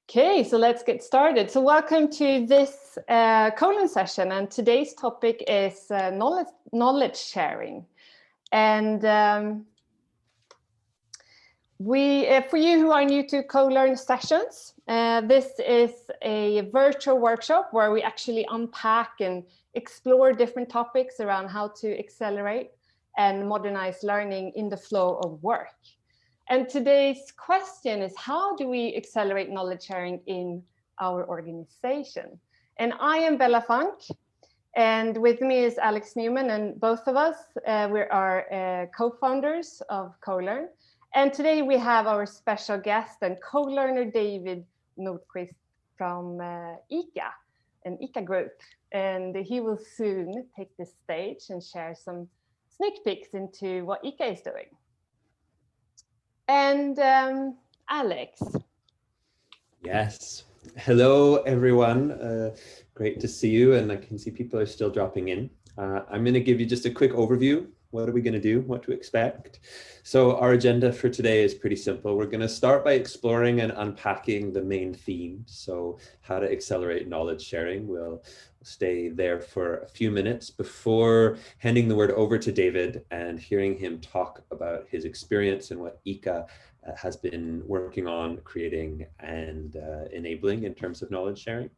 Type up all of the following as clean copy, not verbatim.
Okay, so let's get started. So welcome to this Colearn session, and today's topic is knowledge sharing. And for you who are new to Colearn sessions, this is a virtual workshop where we actually unpack and explore different topics around how to accelerate and modernize learning in the flow of work. And today's question is, how do we accelerate knowledge sharing in our organization? And I am Bella Funk, and with me is Alex Newman, and both of us, we are co-founders of Colearn. And today we have our special guest and co-learner, David Nordqvist from ICA, an ICA Group. And he will soon take the stage and share some sneak peeks into what ICA is doing. And Alex. Yes. Hello, everyone. Great to see you. And I can see people are still dropping in. I'm going to give you just a quick overview. What are we going to do? What to expect? So our agenda for today is pretty simple. We're going to start by exploring and unpacking the main theme. So how to accelerate knowledge sharing. We'll stay there for a few minutes before handing the word over to David and hearing him talk about his experience and what ICA has been working on creating and enabling in terms of knowledge sharing.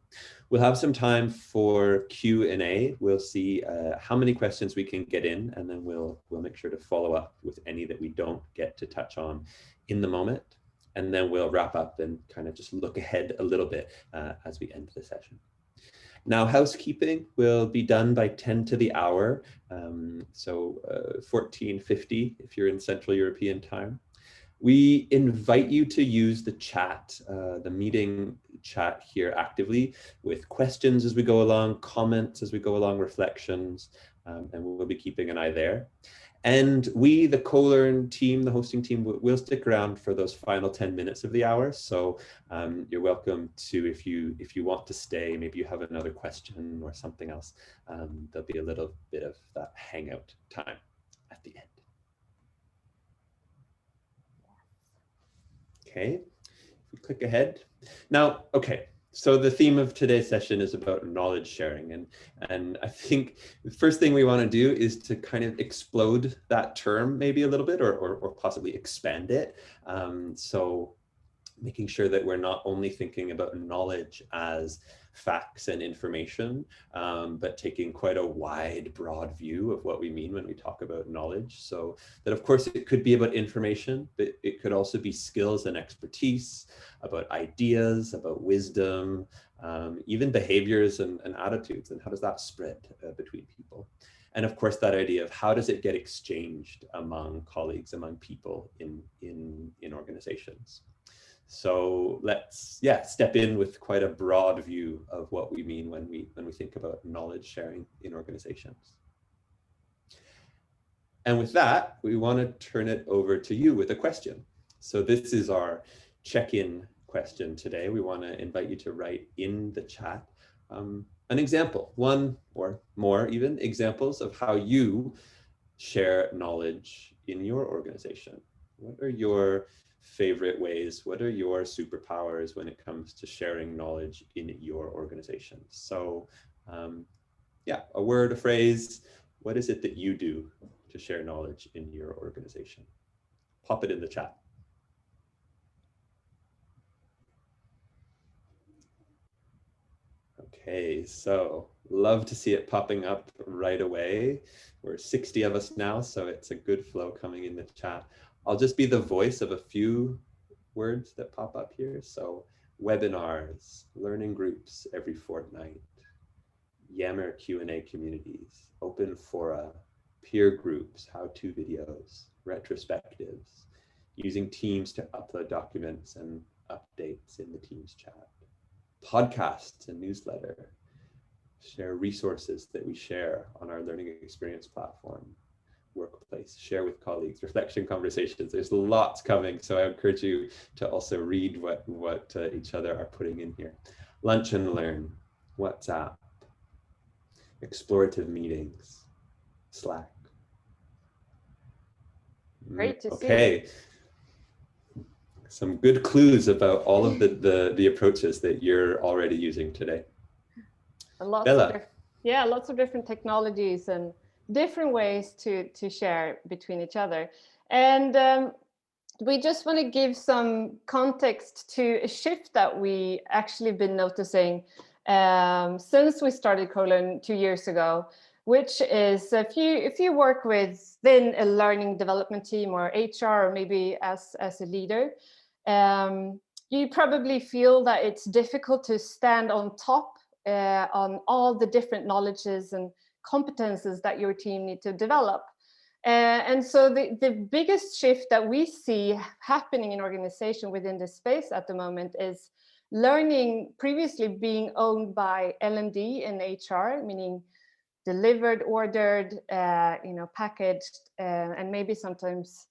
We'll have some time for Q&A. We'll see how many questions we can get in, and then we'll make sure to follow up with any that we don't get to touch on in the moment. And then we'll wrap up and kind of just look ahead a little bit as we end the session. Now, housekeeping will be done by 10 to the hour, so 14:50 if you're in Central European time. We invite you to use the chat, the meeting chat here actively with questions as we go along, comments as we go along, reflections, and we'll be keeping an eye there. And we, the Colearn team, the hosting team, will stick around for those final 10 minutes of the hour. So you're welcome to, if you want to stay, maybe you have another question or something else, there'll be a little bit of that hangout time at the end. Okay, if we click ahead. Now, okay, so the theme of today's session is about knowledge sharing. And I think the first thing we want to do is to kind of explode that term maybe a little bit or possibly expand it. So making sure that we're not only thinking about knowledge as facts and information, but taking quite a wide, broad view of what we mean when we talk about knowledge. So that, of course, it could be about information, but it could also be skills and expertise, about ideas, about wisdom, even behaviors and attitudes, and how does that spread between people. And of course, that idea of how does it get exchanged among colleagues, among people in organizations. So let's step in with quite a broad view of what we mean when we think about knowledge sharing in organizations. And with that, we want to turn it over to you with a question. So this is our check-in question today. We want to invite you to write in the chat an example, one or more even examples of how you share knowledge in your organization. What are your favorite ways? What are your superpowers when it comes to sharing knowledge in your organization? So a word, a phrase, what is it that you do to share knowledge in your organization? Pop it in the chat. Okay, so love to see it popping up right away. We're 60 of us now, so it's a good flow coming in the chat. I'll just be the voice of a few words that pop up here. So webinars, learning groups every fortnight, Yammer Q&A communities, open fora, peer groups, how-to videos, retrospectives, using Teams to upload documents and updates in the Teams chat, podcasts and newsletter, share resources that we share on our learning experience platform, workplace, share with colleagues, reflection conversations. There's lots coming, so I encourage you to also read what each other are putting in here. Lunch and learn, WhatsApp, explorative meetings, Slack. Great to see. Okay. some good clues about all of the approaches that you're already using today. Bella. Lots of different technologies and different ways to share between each other. And we just want to give some context to a shift that we actually been noticing since we started Colearn 2 years ago, which is if you work within a learning development team or HR, or maybe as a leader, you probably feel that it's difficult to stand on top on all the different knowledges and competences that your team need to develop. And so the biggest shift that we see happening in organization within this space at the moment is learning previously being owned by L&D and HR, meaning delivered, ordered, packaged, and maybe sometimes,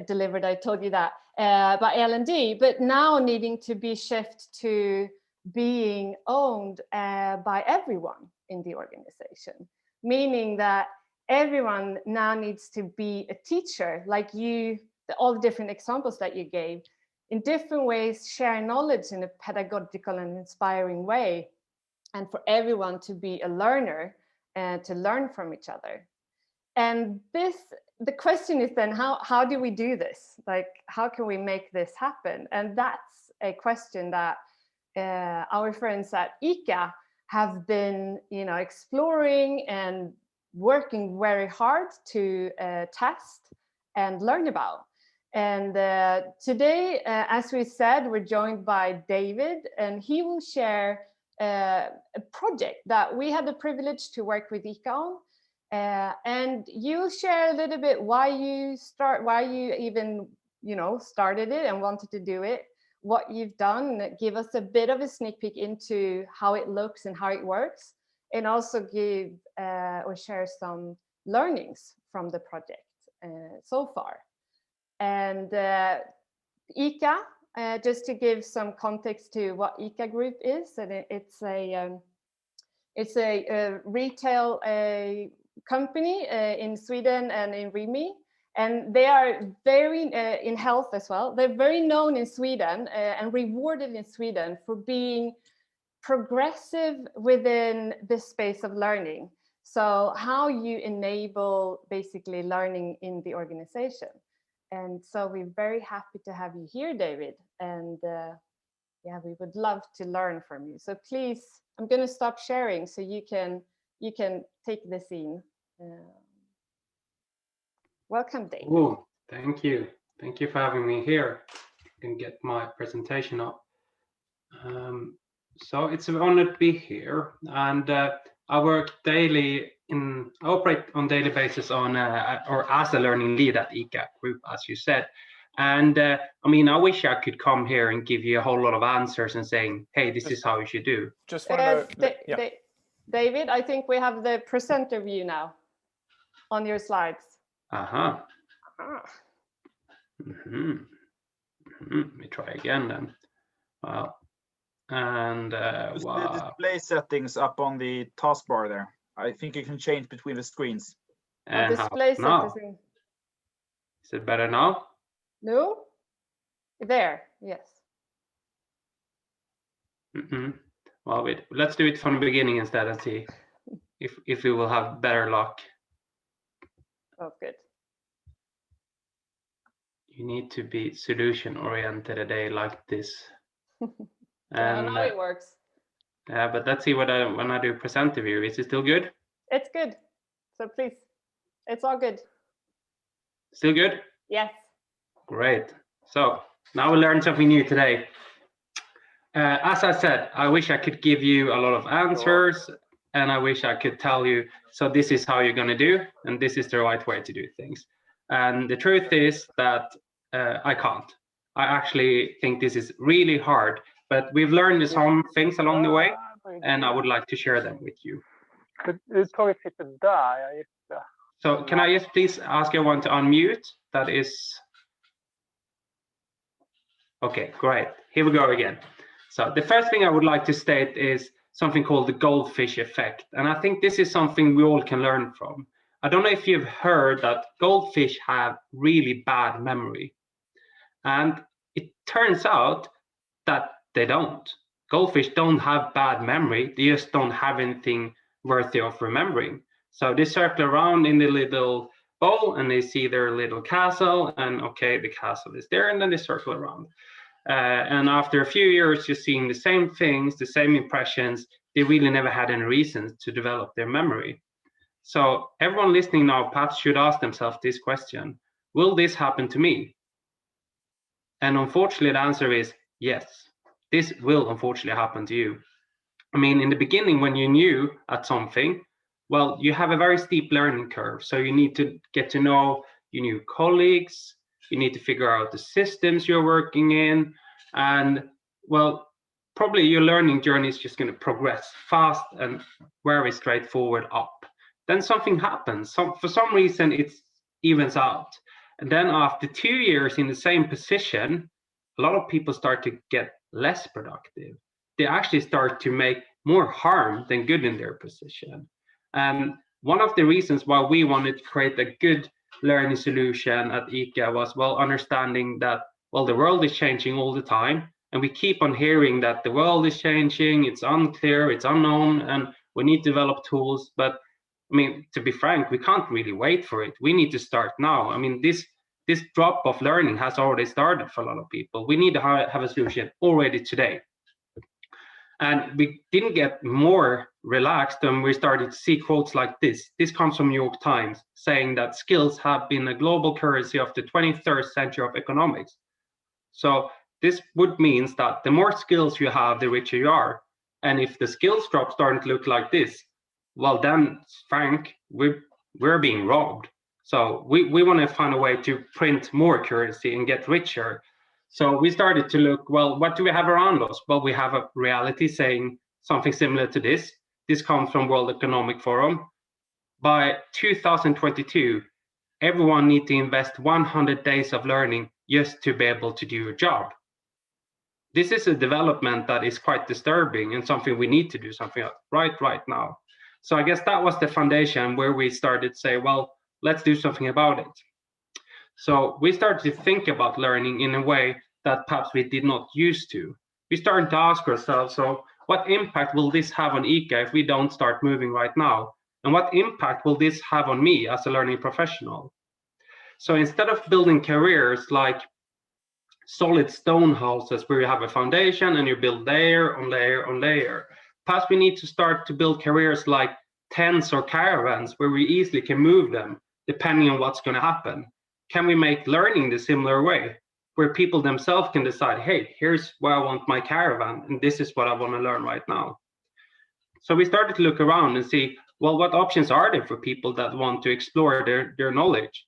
delivered, I told you that, by L&D, but now needing to be shifted to being owned by everyone in the organization, meaning that everyone now needs to be a teacher, like all the different examples that you gave, in different ways, share knowledge in a pedagogical and inspiring way, and for everyone to be a learner and to learn from each other. And the question is then, how do we do this? Like, how can we make this happen? And that's a question that our friends at ICA have been, exploring and working very hard to test and learn about. And today, as we said, we're joined by David, and he will share a project that we had the privilege to work with ICA on. And you'll share a little bit why you even, started it and wanted to do it, what you've done, give us a bit of a sneak peek into how it looks and how it works, and also give or share some learnings from the project so far. And ICA, just to give some context to what ICA Group is, and it's a retail company in Sweden and in Rimi, and they are very in health as well. They're very known in Sweden and rewarded in Sweden for being progressive within the space of learning. So how you enable basically learning in the organization. And so we're very happy to have you here, David. And we would love to learn from you. So please, I'm going to stop sharing so you can take this in. Welcome, David. Oh, thank you. Thank you for having me here. I can get my presentation up. So it's an honor to be here, and I work I operate on daily basis on or as a learning lead at ICA Group, as you said. And I wish I could come here and give you a whole lot of answers and saying, hey, this is how you should do. Just want to know, David, I think we have the presenter view now on your slides. Let me try again then. Wow. And the display settings up on the taskbar there. I think you can change between the screens. And display settings. Is it better now? No. There. Yes. Well, wait. Let's do it from the beginning instead and see if we will have better luck. Oh, good. You need to be solution oriented a day like this. And now it works. Yeah, but let's see when I do present the view. Is it still good? It's good. So please, it's all good. Still good? Yes. Great. So now we learned something new today. As I said, I wish I could give you a lot of answers, and I wish I could tell you, so this is how you're going to do, and this is the right way to do things. And the truth is that I can't. I actually think this is really hard, but we've learned some things along the way, and I would like to share them with you. So can I just please ask everyone to unmute? That is... Okay, great. Here we go again. So the first thing I would like to state is something called the goldfish effect. And I think this is something we all can learn from. I don't know if you've heard that goldfish have really bad memory. And It turns out that they don't. Goldfish don't have bad memory, they just don't have anything worthy of remembering. So they circle around in the little bowl and they see their little castle, and okay, the castle is there, and then they circle around. And after a few years, just seeing the same things, the same impressions, they really never had any reason to develop their memory. So everyone listening now perhaps should ask themselves this question: will this happen to me? And unfortunately, the answer is yes. This will unfortunately happen to you. I mean, in the beginning, when you're new at something, well, you have a very steep learning curve. So you need to get to know your new colleagues, you need to figure out the systems you're working in, and well, probably your learning journey is just going to progress fast and very straightforward up. Then something happens. For some reason, it evens out. And then after 2 years in the same position, a lot of people start to get less productive. They actually start to make more harm than good in their position. And one of the reasons why we wanted to create a good learning solution at ICA was, well, understanding that, well, the world is changing all the time, and we keep on hearing that the world is changing, it's unclear, it's unknown, and we need to develop tools. But I mean, to be frank, we can't really wait for it. We need to start now. I mean, this drop of learning has already started for a lot of people. We need to have a solution already today. And we didn't get more relaxed when we started to see quotes like this. This comes from New York Times, saying that skills have been a global currency of the 23rd century of economics. So this would mean that the more skills you have, the richer you are. And if the skills drop starting to look like this, well, then, Frank, we're being robbed. So we want to find a way to print more currency and get richer. So we started to look, well, what do we have around us? Well, we have a reality saying something similar to this. This comes from World Economic Forum. By 2022, everyone needs to invest 100 days of learning just to be able to do a job. This is a development that is quite disturbing and something we need to do something right now. So I guess that was the foundation where we started to say, well, let's do something about it. So we started to think about learning in a way that perhaps we did not used to. We started to ask ourselves, so what impact will this have on ICA if we don't start moving right now? And what impact will this have on me as a learning professional? So instead of building careers like solid stone houses where you have a foundation and you build layer on layer on layer, perhaps we need to start to build careers like tents or caravans where we easily can move them depending on what's going to happen. Can we make learning the similar way, where people themselves can decide, hey, here's where I want my caravan, and this is what I want to learn right now. So we started to look around and see, well, what options are there for people that want to explore their knowledge?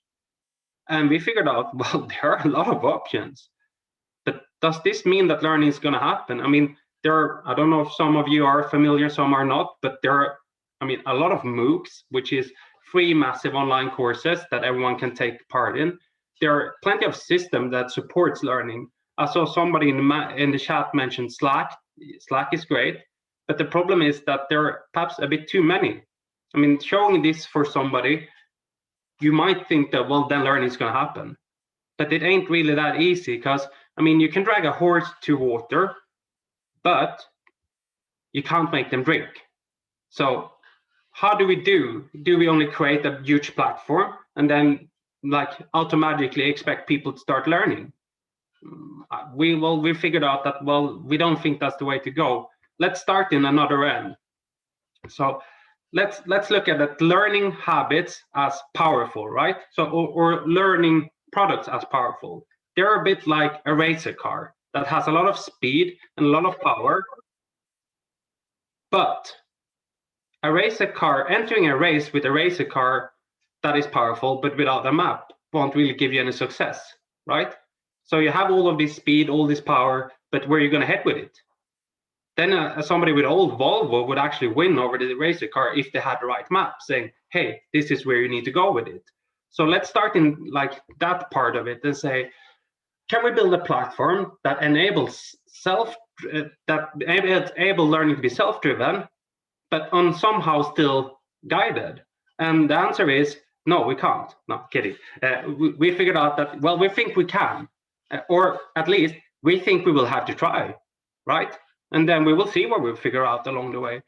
And we figured out, well, there are a lot of options. But does this mean that learning is going to happen? I mean, there are, I don't know if some of you are familiar, some are not, but there are, I mean, a lot of MOOCs, which is free massive online courses that everyone can take part in. There are plenty of systems that supports learning. I saw somebody in the chat mention Slack. Slack is great, but the problem is that there are perhaps a bit too many. I mean, showing this for somebody, you might think that, well, then learning is going to happen. But it ain't really that easy, because, I mean, you can drag a horse to water, but you can't make them drink. So how do we do? Do we only create a huge platform and then like automatically expect people to start learning? We figured out that, well, we don't think that's the way to go. Let's start in another end. So let's look at that learning habits as powerful, right? So or learning products as powerful. They're a bit like a racer car that has a lot of speed and a lot of power, but a racer car, entering a race with a racer car that is powerful but without a map won't really give you any success, right? So you have all of this speed, all this power, but where are you going to head with it? Then somebody with old Volvo would actually win over the racer car if they had the right map saying, hey, this is where you need to go with it. So let's start in like that part of it and say, can we build a platform that enables learning to be self-driven, but on somehow still guided? And the answer is no, we can't. No, kidding. We figured out that, well, we think we can, or at least we think we will have to try, right? And then we will see what we'll figure out along the way.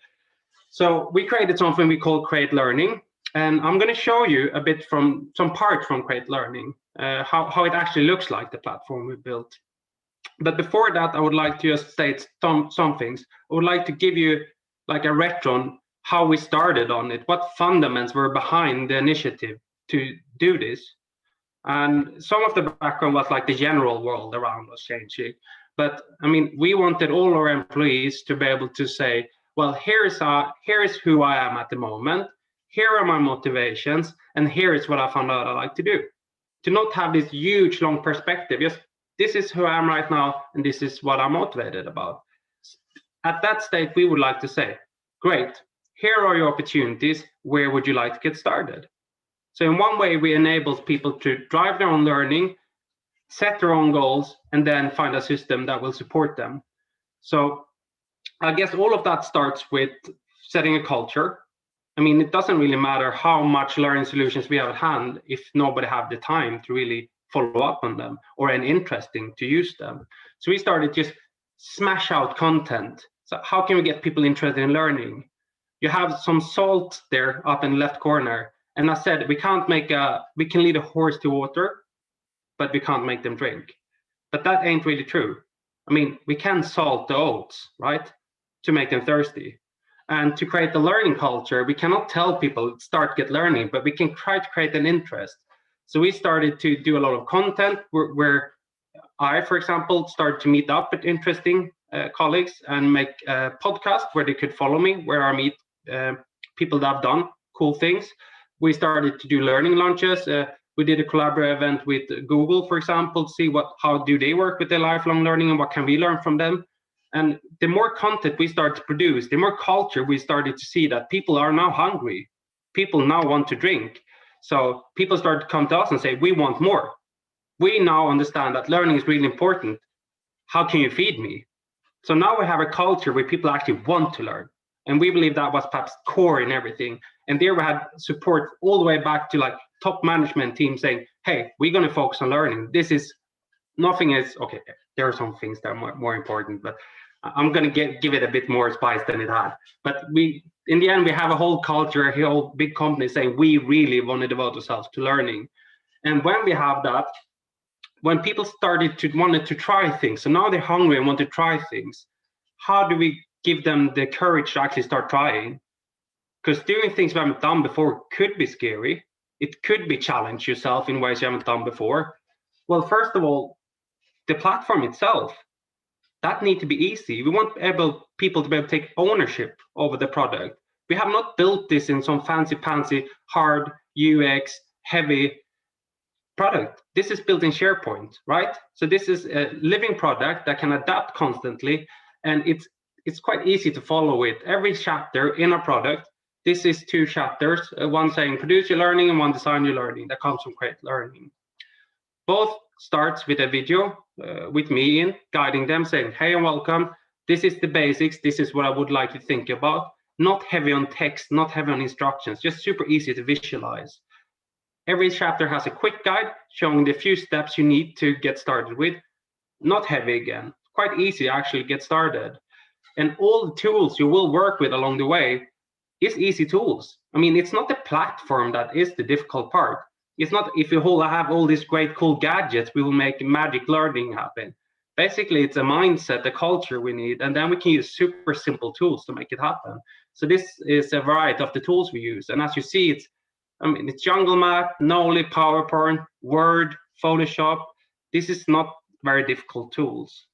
So we created something we call Create Learning, and I'm going to show you a bit from some parts from Create Learning, how it actually looks like, the platform we built. But before that, I would like to just state some things. I would like to give you like a retro on how we started on it, what fundamentals were behind the initiative to do this. And some of the background was like the general world around us changing. But I mean, we wanted all our employees to be able to say, well, here is who I am at the moment, here are my motivations, and here is what I found out I like to do. To not have this huge, long perspective, just this is who I am right now, and this is what I'm motivated about. At that state, we would like to say, great, here are your opportunities, where would you like to get started? So in one way, we enable people to drive their own learning, set their own goals, and then find a system that will support them. So I guess all of that starts with setting a culture. I mean, it doesn't really matter how much learning solutions we have at hand if nobody have the time to really follow up on them or an interesting to use them. So we started just smash out content. So how can we get people interested in learning? You have some salt there up in the left corner. And I said, we can lead a horse to water, but we can't make them drink. But that ain't really true. I mean, we can salt the oats, right? To make them thirsty. And to create the learning culture, we cannot tell people get learning, but we can try to create an interest. So we started to do a lot of content where I, for example, started to meet up with interesting colleagues and make a podcast where they could follow me, where I meet people that have done cool things. We started to do learning lunches. We did a collaborative event with Google, for example, to see how do they work with their lifelong learning and what can we learn from them. And the more content we start to produce, the more culture we started to see that people are now hungry. People now want to drink. So people start to come to us and say, we want more. We now understand that learning is really important. How can you feed me? So now we have a culture where people actually want to learn. And we believe that was perhaps core in everything. And there we had support all the way back to like top management team saying, hey, we're going to focus on learning. Nothing is, okay, there are some things that are more important, but I'm going to give it a bit more spice than it had. But in the end, we have a whole culture, a whole big company saying we really want to devote ourselves to learning. And when we have that, when people wanted to try things, so now they're hungry and want to try things, how do we give them the courage to actually start trying? Because doing things we haven't done before could be scary. It could be challenge yourself in ways you haven't done before. Well, first of all, the platform itself, that need to be easy. We want people to be able to take ownership over the product. We have not built this in some fancy, hard UX, heavy product. This is built in SharePoint, right? So this is a living product that can adapt constantly, and it's quite easy to follow it. Every chapter in a product, this is 2 chapters, one saying produce your learning and one design your learning, that comes from Create Learning. Both starts with a video with me in guiding them, saying, hey and welcome, this is the basics, this is what I would like you to think about. Not heavy on text, not heavy on instructions, just super easy to visualize. Every chapter has a quick guide showing the few steps you need to get started with. Not heavy again, quite easy to actually get started. And all the tools you will work with along the way is easy tools. I mean, it's not the platform that is the difficult part. It's not if you have all these great cool gadgets, we will make magic learning happen. Basically, it's a mindset, a culture we need, and then we can use super simple tools to make it happen. So this is a variety of the tools we use. And as you see, it's Jungle Map, Noli, PowerPoint, Word, Photoshop. This is not very difficult tools.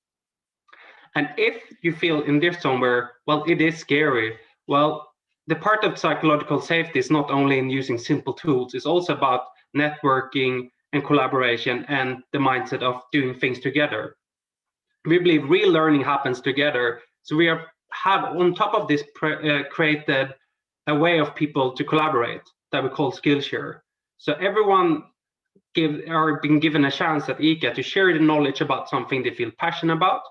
And if you feel in this somewhere, well, it is scary. Well, the part of psychological safety is not only in using simple tools, it's also about networking and collaboration and the mindset of doing things together. We believe real learning happens together. So we have on top of this created a way of people to collaborate that we call Skillshare. So everyone are being given a chance at ICA to share the knowledge about something they feel passionate about.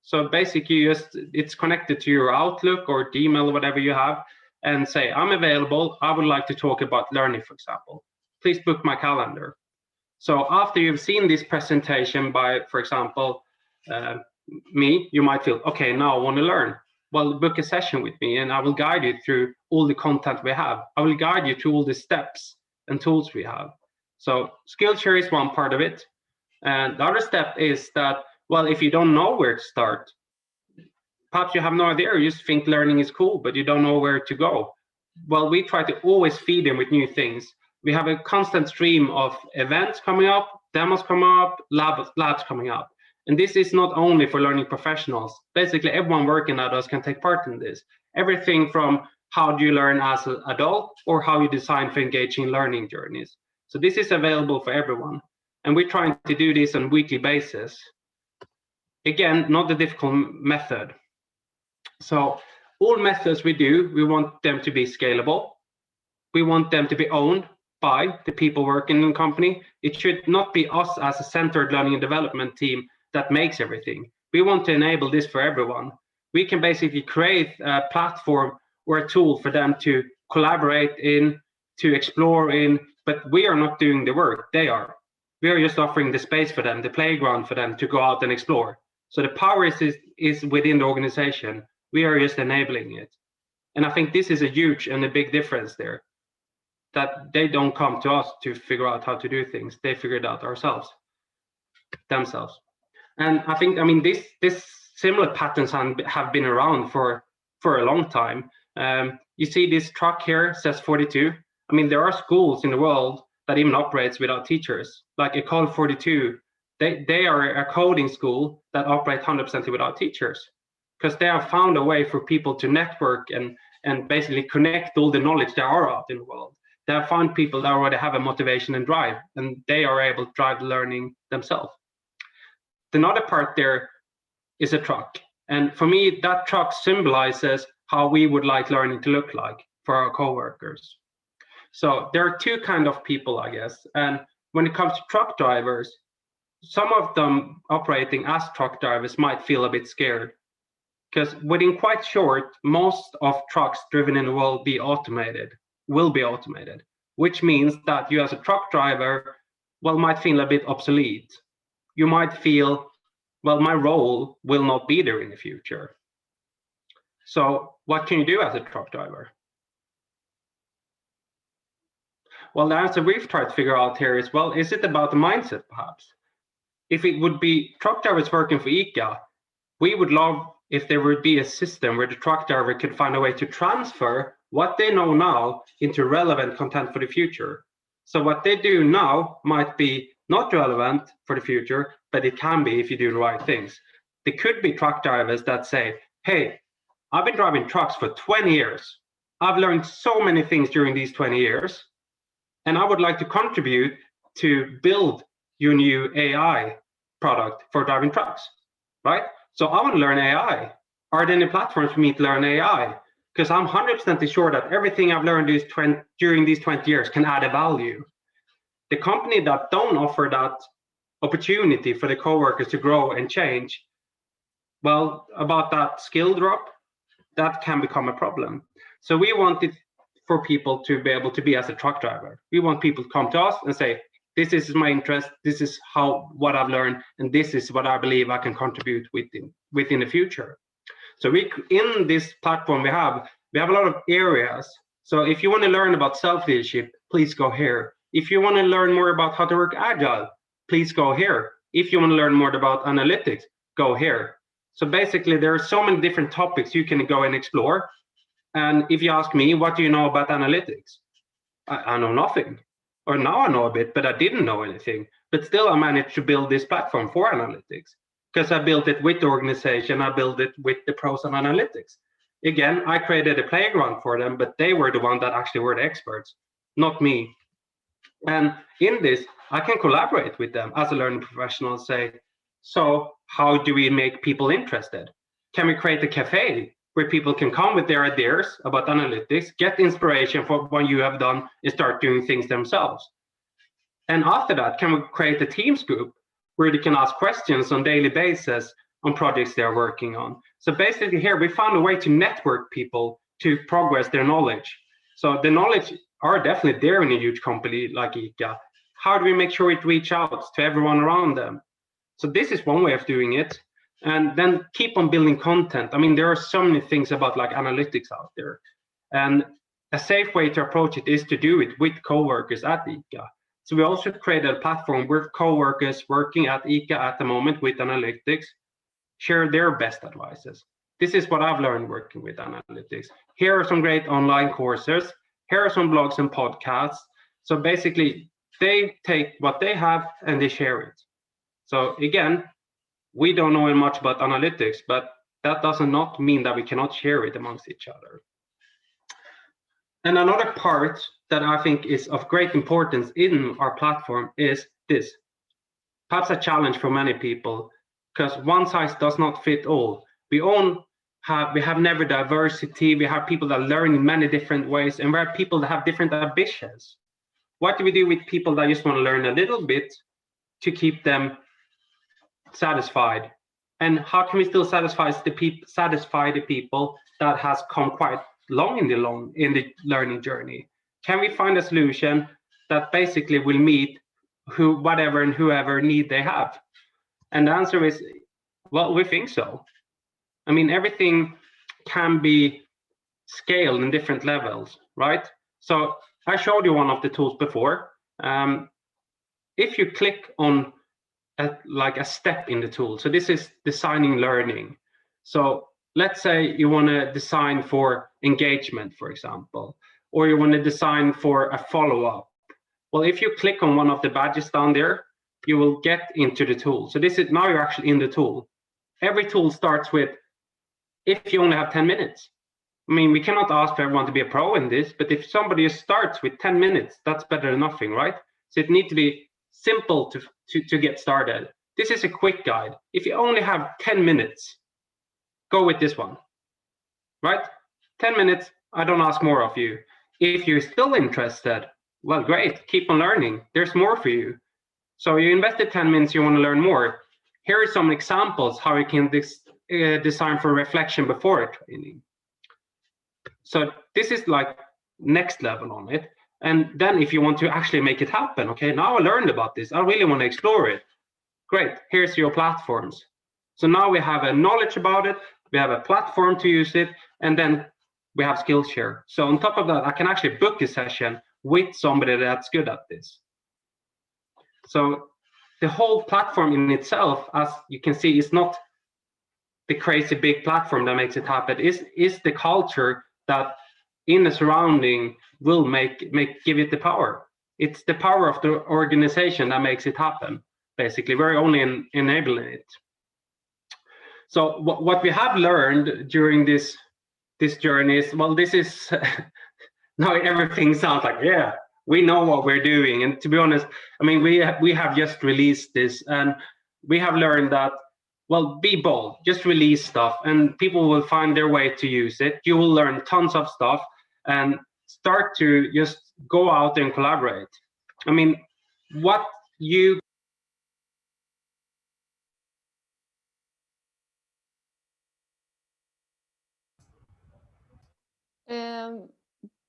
So basically, it's connected to your Outlook or email or whatever you have, and say, I'm available. I would like to talk about learning, for example. Please book my calendar. So after you've seen this presentation by, for example, me, you might feel, okay, now I want to learn. Well, book a session with me and I will guide you through all the content we have. I will guide you through all the steps and tools we have. So Skillshare is one part of it. And the other step is that, well, if you don't know where to start, perhaps you have no idea, you just think learning is cool, but you don't know where to go. Well, we try to always feed them with new things. We have a constant stream of events coming up, demos coming up, labs coming up. And this is not only for learning professionals. Basically, everyone working at us can take part in this. Everything from how do you learn as an adult or how you design for engaging learning journeys. So this is available for everyone. And we're trying to do this on a weekly basis. Again, not a difficult method. So all methods we do, we want them to be scalable. We want them to be owned by the people working in the company. It should not be us as a centered learning and development team that makes everything. We want to enable this for everyone. We can basically create a platform or a tool for them to collaborate in, to explore in, but we are not doing the work, they are. We are just offering the space for them, the playground for them to go out and explore. So the power is within the organization. We are just enabling it. And I think this is a huge and a big difference there, that they don't come to us to figure out how to do things. They figure it out themselves. And I think, I mean, this similar patterns have been around for a long time. You see this truck here says 42. I mean, there are schools in the world that even operates without teachers, like Ecole 42. They are a coding school that operate 100% without teachers, because they have found a way for people to network and basically connect all the knowledge there are out in the world. They have found people that already have a motivation and drive, and they are able to drive the learning themselves. Another part there is a truck. And for me, that truck symbolizes how we would like learning to look like for our coworkers. So there are two kinds of people, I guess. And when it comes to truck drivers, some of them operating as truck drivers might feel a bit scared, because within quite short, most of trucks driven in the world will be automated, which means that you as a truck driver, well, might feel a bit obsolete. You might feel, well, my role will not be there in the future. So what can you do as a truck driver? Well, the answer we've tried to figure out here is, well, is it about the mindset, perhaps? If it would be truck drivers working for ICA, we would love if there would be a system where the truck driver could find a way to transfer what they know now into relevant content for the future. So what they do now might be not relevant for the future, but it can be if you do the right things. There could be truck drivers that say, hey, I've been driving trucks for 20 years. I've learned so many things during these 20 years, and I would like to contribute to build your new AI product for driving trucks, right? So I want to learn AI. Are there any platforms for me to learn AI? Because I'm 100% sure that everything I've learned during these 20 years can add a value. The company that don't offer that opportunity for the coworkers to grow and change, well, about that skill drop, that can become a problem. So we want it for people to be able to be as a truck driver. We want people to come to us and say, this is my interest, this is what I've learned, and this is what I believe I can contribute within the future. So in this platform we have a lot of areas. So if you want to learn about self-leadership, please go here. If you want to learn more about how to work agile, please go here. If you want to learn more about analytics, go here. So basically there are so many different topics you can go and explore. And if you ask me, what do you know about analytics? I know nothing. Or now I know a bit, but I didn't know anything. But still I managed to build this platform for analytics, because I built it with the organization, I built it with the pros of analytics. Again, I created a playground for them, but they were the ones that actually were the experts, not me. And in this, I can collaborate with them as a learning professional and say, so how do we make people interested? Can we create a cafe where people can come with their ideas about analytics, get inspiration for what you have done, and start doing things themselves? And after that, can we create a Teams group where they can ask questions on a daily basis on projects they're working on? So basically here, we found a way to network people to progress their knowledge. So the knowledge are definitely there in a huge company like ICA. how do we make sure it reach out to everyone around them? So this is one way of doing it. And then keep on building content. I mean, there are so many things about like analytics out there. And a safe way to approach it is to do it with co-workers at ICA. So we also created a platform where co-workers working at ICA at the moment with analytics share their best advices. This is what I've learned working with analytics. Here are some great online courses. Here are some blogs and podcasts. So basically, they take what they have and they share it. So again, we don't know much about analytics, but that does not mean that we cannot share it amongst each other. And another part that I think is of great importance in our platform is this. Perhaps a challenge for many people, because one size does not fit all. We have never diversity. We have people that learn in many different ways, and we have people that have different ambitions. What do we do with people that just want to learn a little bit to keep them satisfied? And how can we still satisfy the people that has come quite long in the learning journey? Can we find a solution that basically will meet whoever need they have? And the answer is, well, we think so. I mean, everything can be scaled in different levels, right? So I showed you one of the tools before. If you click on a step in the tool, so this is designing learning. So let's say you want to design for engagement, for example, or you want to design for a follow-up. Well, if you click on one of the badges down there, you will get into the tool. So this is now you're actually in the tool. Every tool starts with, if you only have 10 minutes. I mean, we cannot ask for everyone to be a pro in this, but if somebody starts with 10 minutes, that's better than nothing, right? So it needs to be simple to get started. This is a quick guide. If you only have 10 minutes, go with this one, right? 10 minutes, I don't ask more of you. If you're still interested, well, great, keep on learning. There's more for you. So you invested 10 minutes, you want to learn more. Here are some examples how you can design for reflection before training. So this is like next level on it. And then if you want to actually make it happen, okay, now I learned about this, I really want to explore it. Great, here's your platforms. So now we have a knowledge about it, we have a platform to use it, and then we have Skillshare. So on top of that, I can actually book a session with somebody that's good at this. So the whole platform in itself, as you can see, is not the crazy big platform that makes it happen. Is the culture that in the surrounding will give it the power. It's the power of the organization that makes it happen. Basically, we're only enabling it. So what we have learned during this journey is, well, this is now everything sounds like, yeah, we know what we're doing. And to be honest, I mean, we have just released this, and we have learned that, well, be bold, just release stuff, and people will find their way to use it. You will learn tons of stuff and start to just go out and collaborate. I mean, what you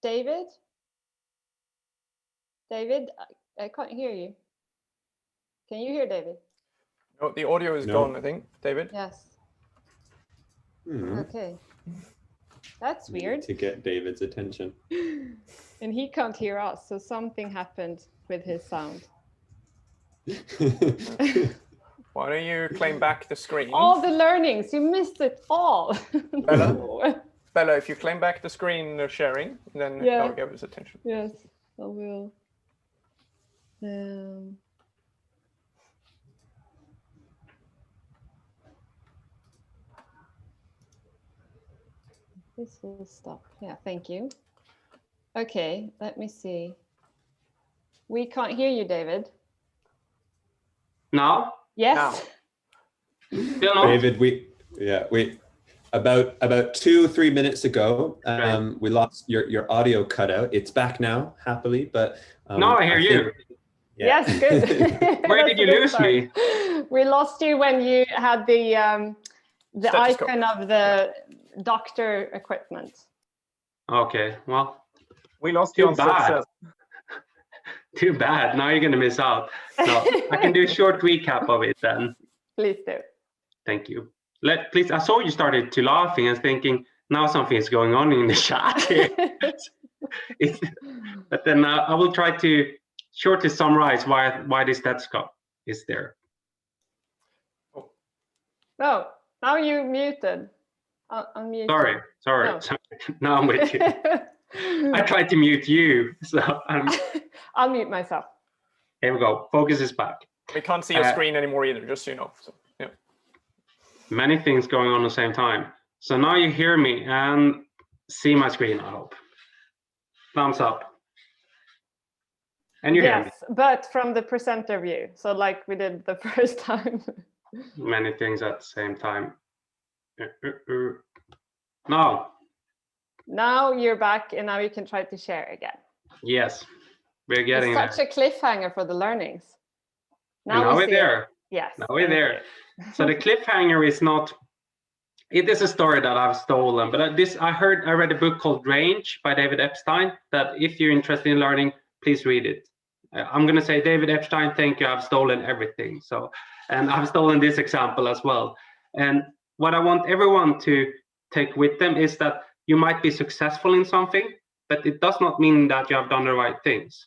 David? David, I can't hear you. Can you hear David? No, the audio is gone, I think, David. Yes. Hmm. Okay. That's weird. To get David's attention. And he can't hear us, so something happened with his sound. Why don't you claim back the screen? All the learnings, you missed it all. Bella, if you claim back the screen sharing, then Yeah. that'll give us attention. Yes, I will. This will stop. Yeah, thank you. Okay, let me see. We can't hear you, David. now? Yes. Still not? David, we about 2-3 minutes ago, we lost your audio cut out. It's back now, happily, but Now I hear you. Yeah. Yes, good. Where did you lose me? We lost you when you had the Stethoscope. icon of the doctor equipment. Okay, well, We lost you on Too bad. success. Too bad. Now you're going to miss out. No, I can do a short recap of it then. Please do. Thank you. Please, I saw you started to laughing and thinking, now something is going on in the chat here. But then I will try to shortly summarize why this stethoscope is there. No, now you muted. Unmute. Sorry. No. Now I'm with you. I tried to mute you, so I'll mute myself. Here we go. Focus is back. We can't see your screen anymore either, just so you know. So, yeah. Many things going on at the same time. So now you hear me and see my screen, I hope. Thumbs up. And you hear me. Yes, but from the presenter view. So like we did the first time. Many things at the same time. Now. Now you're back and now you can try to share again. Yes, we're getting there. It's such a cliffhanger for the learnings. Now we're there. Yes. Now we're there. So the cliffhanger is not, it is a story that I've stolen, but I read a book called Range by David Epstein, that if you're interested in learning, please read it. I'm going to say, David Epstein, thank you. I've stolen everything. So, and I've stolen this example as well. And what I want everyone to take with them is that you might be successful in something, but it does not mean that you have done the right things.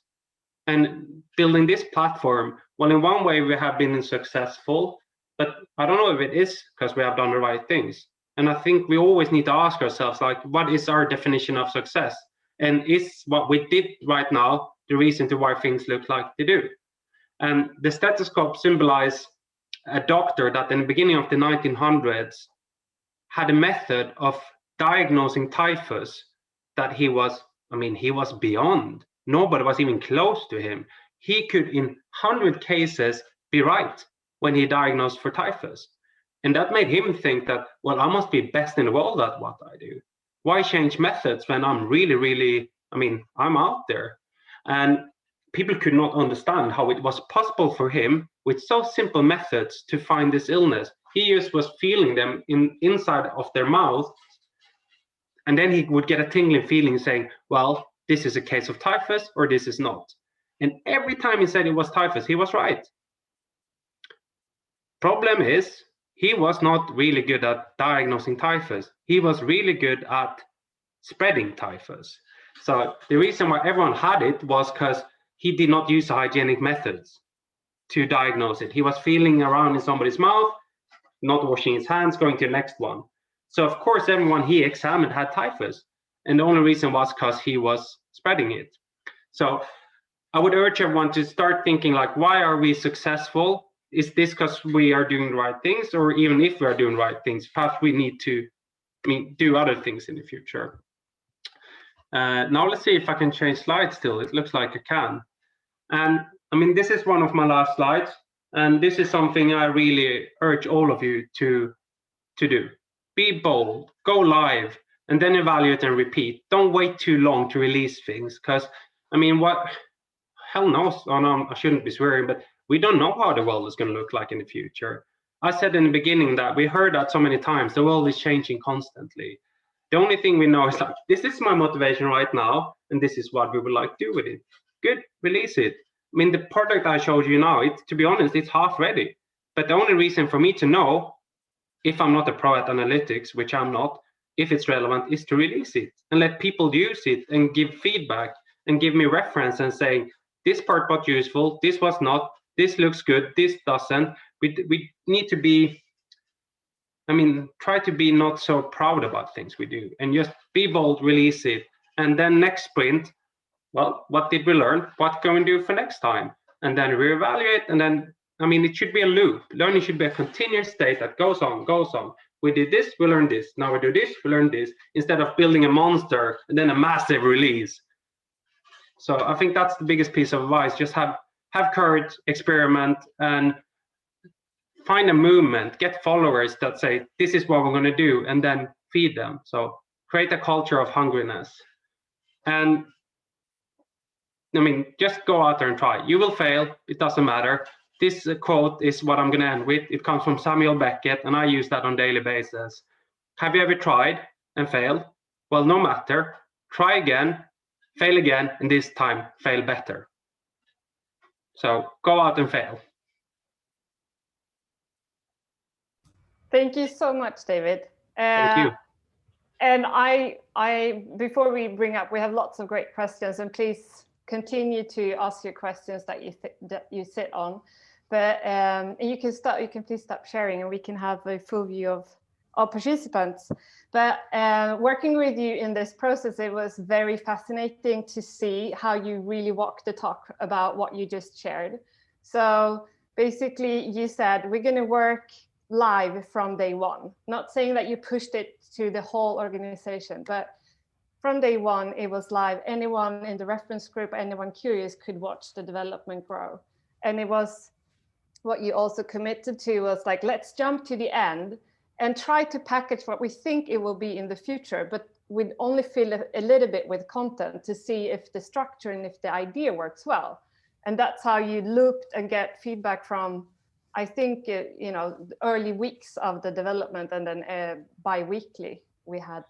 And building this platform, well, in one way we have been successful, but I don't know if it is because we have done the right things. And I think we always need to ask ourselves, like, what is our definition of success? And is what we did right now the reason to why things look like they do? And the stethoscope symbolizes a doctor that in the beginning of the 1900s had a method of diagnosing typhus that he was beyond. Nobody was even close to him. He could, in 100 cases, be right when he diagnosed for typhus. And that made him think that, well, I must be best in the world at what I do. Why change methods when I'm really, I'm out there? And people could not understand how it was possible for him with so simple methods to find this illness. He just was feeling them inside of their mouth. And then he would get a tingling feeling saying, well, this is a case of typhus or this is not. And every time he said it was typhus, he was right. Problem is, he was not really good at diagnosing typhus. He was really good at spreading typhus. So the reason why everyone had it was because he did not use hygienic methods to diagnose it. He was feeling around in somebody's mouth, not washing his hands, going to the next one. So of course, everyone he examined had typhus. And the only reason was because he was spreading it. So I would urge everyone to start thinking, like, why are we successful? Is this because we are doing the right things? Or even if we are doing the right things, perhaps we need to do other things in the future. Now let's see if I can change slides still. It looks like I can. And this is one of my last slides. And this is something I really urge all of you to do. Be bold, go live, and then evaluate and repeat. Don't wait too long to release things, because what hell knows? Oh no, I shouldn't be swearing, but we don't know how the world is going to look like in the future. I said in the beginning that we heard that so many times, the world is changing constantly. The only thing we know is like, this is my motivation right now, and this is what we would like to do with it. Good, release it. The product I showed you now, to be honest, it's half ready. But the only reason for me to know if I'm not a pro at analytics, which I'm not, if it's relevant, is to release it and let people use it and give feedback and give me reference and say, this part was useful, this was not, this looks good, this doesn't. We need to be, try to be not so proud about things we do and just be bold, release it. And then next sprint, well, what did we learn? What can we do for next time? And then reevaluate. And then, it should be a loop. Learning should be a continuous state that goes on, goes on. We did this, we learned this. Now we do this, we learn this, instead of building a monster and then a massive release. So I think that's the biggest piece of advice. Just have courage, experiment, and find a movement, get followers that say, this is what we're going to do, and then feed them. So create a culture of hungriness. And just go out there and try. You will fail, it doesn't matter. This quote is what I'm going to end with. It comes from Samuel Beckett, and I use that on a daily basis. Have you ever tried and failed? Well, no matter. Try again, fail again, and this time fail better. So go out and fail. Thank you so much, David. Thank you. And before we bring up, we have lots of great questions, and please continue to ask your questions that you sit on. But you can please stop sharing, and we can have a full view of all participants. But working with you in this process, it was very fascinating to see how you really walk the talk about what you just shared. So basically, you said we're going to work live from day one. Not saying that you pushed it to the whole organization, but from day one, it was live. Anyone in the reference group, anyone curious could watch the development grow. And it was what you also committed to was like, let's jump to the end and try to package what we think it will be in the future, but we'd only fill a little bit with content to see if the structure and if the idea works well. And that's how you looped and get feedback from, I think, you know, the early weeks of the development, and then bi-weekly we had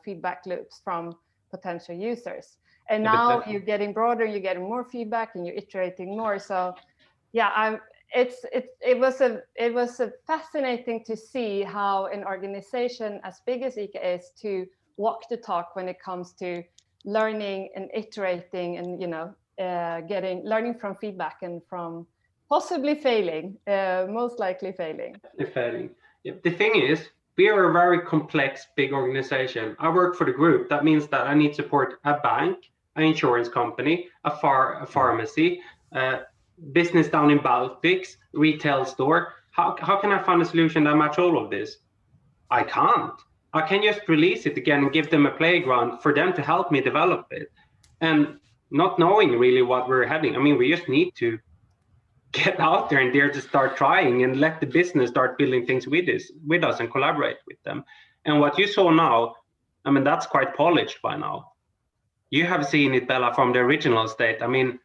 feedback loops from potential users. And now you're getting broader, you're getting more feedback, and you're iterating more. So yeah, it was fascinating to see how an organization as big as ICA is to walk the talk when it comes to learning and iterating, and you know, learning from feedback and from possibly failing, most likely failing. Yeah. The thing is, we are a very complex, big organization. I work for the group. That means that I need to support a bank, an insurance company, a pharmacy, business down in Baltics, retail store. How can I find a solution that match all of this? I can't. I can just release it again and give them a playground for them to help me develop it. And not knowing really what we're heading. I mean, we just need to get out there and dare to start trying and let the business start building things with us and collaborate with them. And what you saw now, I mean, that's quite polished by now. You have seen it, Bella, from the original state. I mean,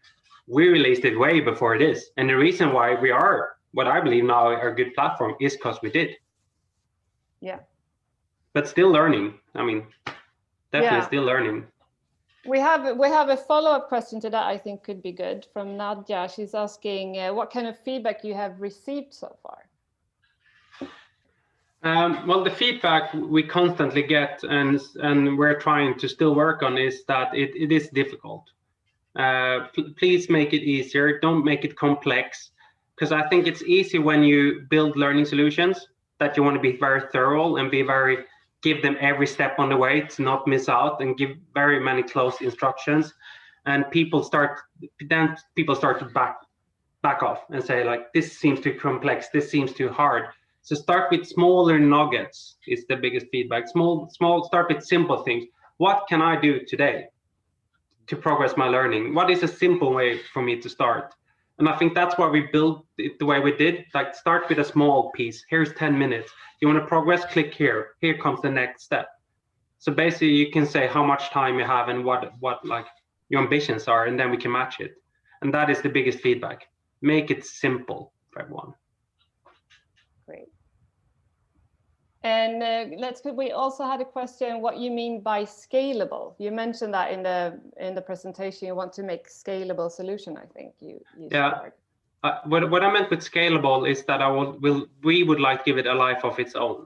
we released it way before this. And the reason why we are what I believe now are a good platform is because we did. Yeah. But still learning. I mean, definitely still learning. We have a follow-up question to that I think could be good from Nadia. She's asking what kind of feedback you have received so far. Well, the feedback we constantly get and we're trying to still work on is that it is difficult. Please make it easier. Don't make it complex, because I think it's easy when you build learning solutions that you want to be very thorough and give them every step on the way to not miss out, and give very many close instructions. And people start to back off and say, like, this seems too complex, this seems too hard. So start with smaller nuggets is the biggest feedback. Start with simple things. What can I do today to progress my learning? What is a simple way for me to start? And I think that's why we built it the way we did. Like, start with a small piece. Here's 10 minutes. You want to progress? Click here. Here comes the next step. So basically, you can say how much time you have and what like your ambitions are, and then we can match it. And that is the biggest feedback. Make it simple for everyone. Great. And we also had a question, what you mean by scalable? You mentioned that in the presentation, you want to make scalable solution, I think you shared. What I meant with scalable is that we would like to give it a life of its own.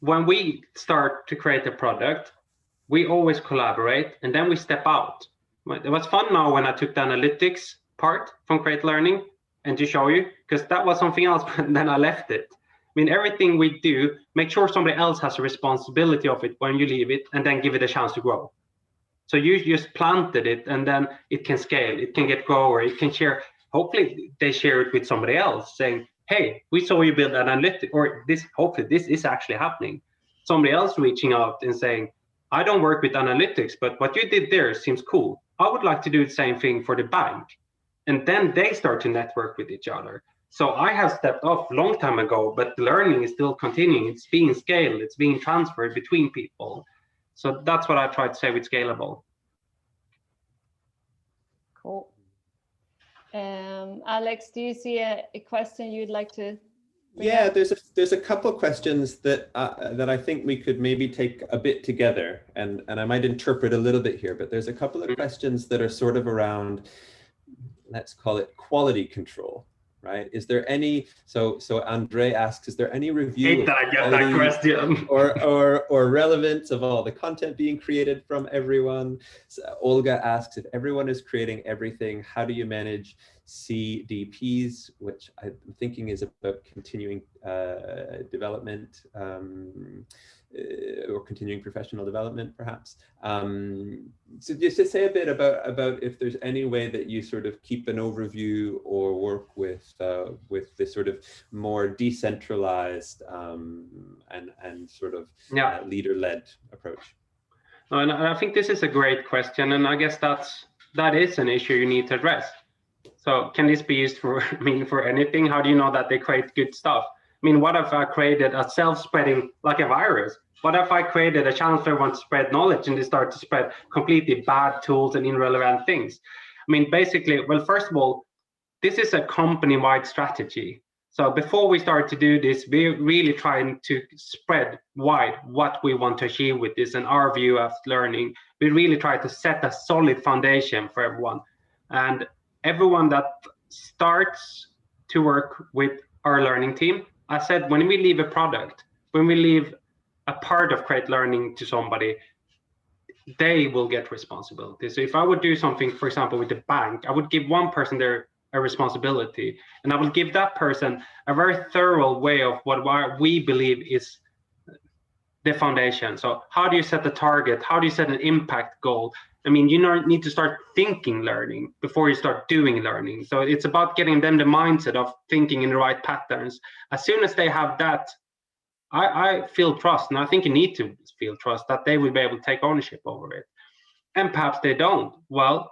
When we start to create a product, we always collaborate and then we step out. It was fun now when I took the analytics part from Create Learning and to show you, because that was something else, but then I left it. I mean, everything we do, make sure somebody else has a responsibility of it when you leave it, and then give it a chance to grow. So you just planted it, and then it can scale, it can get go, or it can share. Hopefully they share it with somebody else saying, hey, we saw you build an analytic, or this, hopefully this is actually happening. Somebody else reaching out and saying, I don't work with analytics, but what you did there seems cool. I would like to do the same thing for the bank. And then they start to network with each other. So I have stepped off a long time ago, but the learning is still continuing. It's being scaled, it's being transferred between people. So that's what I try to say with scalable. Cool. Alex, do you see a question you'd like to bring up? there's a couple of questions that I think we could maybe take a bit together, and I might interpret a little bit here, but there's a couple of questions that are sort of around let's call it quality control, right? Is there any, so Andre asks, is there any review Hate that I get that question. or relevance of all the content being created from everyone? So Olga asks, if everyone is creating everything, how do you manage CDPs, which I'm thinking is about continuing development, or continuing professional development, perhaps. So just to say a bit about if there's any way that you sort of keep an overview or work with this sort of more decentralized and sort of leader-led approach. And I think this is a great question, and I guess that is an issue you need to address. So can this be used for, for anything? How do you know that they create good stuff? What if I created a self-spreading, like a virus? What if I created a channel for everyone to spread knowledge and they start to spread completely bad tools and irrelevant things? Basically, well, first of all, this is a company-wide strategy. So before we start to do this, we're really trying to spread wide what we want to achieve with this and our view of learning. We really try to set a solid foundation for everyone. And everyone that starts to work with our learning team, I said, when we leave a product, when we leave a part of Create Learning to somebody, they will get responsibility. So if I would do something, for example, with the bank, I would give one person a responsibility, and I will give that person a very thorough way of what we believe is the foundation. So how do you set the target? How do you set an impact goal? You need to start thinking learning before you start doing learning. So it's about getting them the mindset of thinking in the right patterns. As soon as they have that, I feel trust, and I think you need to feel trust that they will be able to take ownership over it. And perhaps they don't. Well,